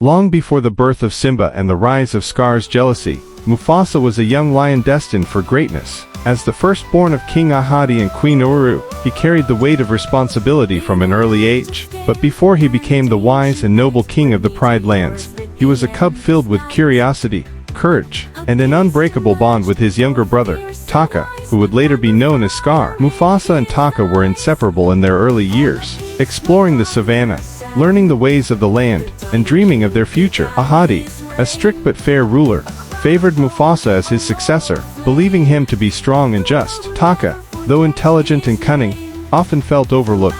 Long before the birth of Simba and the rise of Scar's jealousy, Mufasa was a young lion destined for greatness. As the firstborn of King Ahadi and Queen Uru, he carried the weight of responsibility from an early age. But before he became the wise and noble king of the Pride Lands, he was a cub filled with curiosity, courage, and an unbreakable bond with his younger brother, Taka, who would later be known as Scar. Mufasa and Taka were inseparable in their early years, exploring the savannah, learning the ways of the land, and dreaming of their future. Ahadi, a strict but fair ruler, favored Mufasa as his successor, believing him to be strong and just. Taka, though intelligent and cunning, often felt overlooked,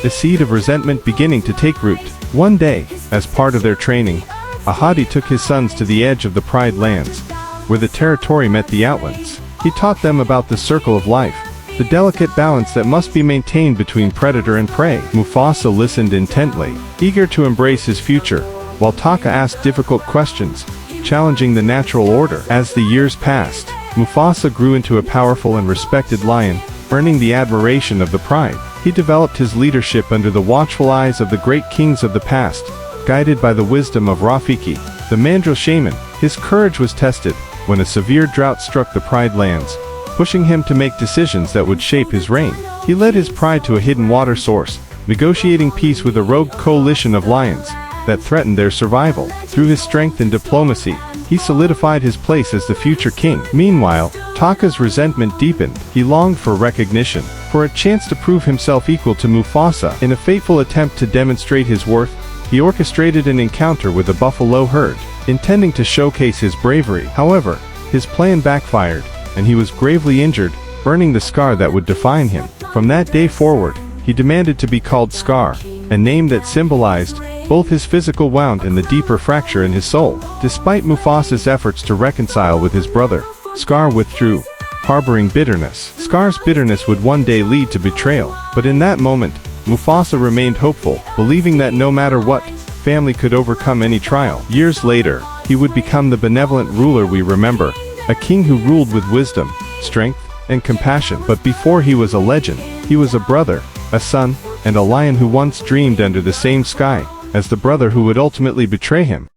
a seed of resentment beginning to take root. One day, as part of their training, Ahadi took his sons to the edge of the Pride Lands, where the territory met the outlands. He taught them about the circle of life, the delicate balance that must be maintained between predator and prey. Mufasa listened intently, eager to embrace his future, while Taka asked difficult questions, challenging the natural order. As the years passed, Mufasa grew into a powerful and respected lion, earning the admiration of the pride. He developed his leadership under the watchful eyes of the great kings of the past, guided by the wisdom of Rafiki, the Mandrill shaman. His courage was tested when a severe drought struck the Pride Lands, pushing him to make decisions that would shape his reign. He led his pride to a hidden water source, negotiating peace with a rogue coalition of lions that threatened their survival. Through his strength and diplomacy, he solidified his place as the future king. Meanwhile, Taka's resentment deepened. He longed for recognition, for a chance to prove himself equal to Mufasa. In a fateful attempt to demonstrate his worth, he orchestrated an encounter with a buffalo herd, intending to showcase his bravery. However, his plan backfired, and he was gravely injured, earning the scar that would define him. From that day forward, he demanded to be called Scar, a name that symbolized both his physical wound and the deeper fracture in his soul. Despite Mufasa's efforts to reconcile with his brother, Scar withdrew, harboring bitterness. Scar's bitterness would one day lead to betrayal, but in that moment, Mufasa remained hopeful, believing that no matter what, family could overcome any trial. Years later, he would become the benevolent ruler we remember, a king who ruled with wisdom, strength, and compassion. But before he was a legend, he was a brother, a son, and a lion who once dreamed under the same sky as the brother who would ultimately betray him.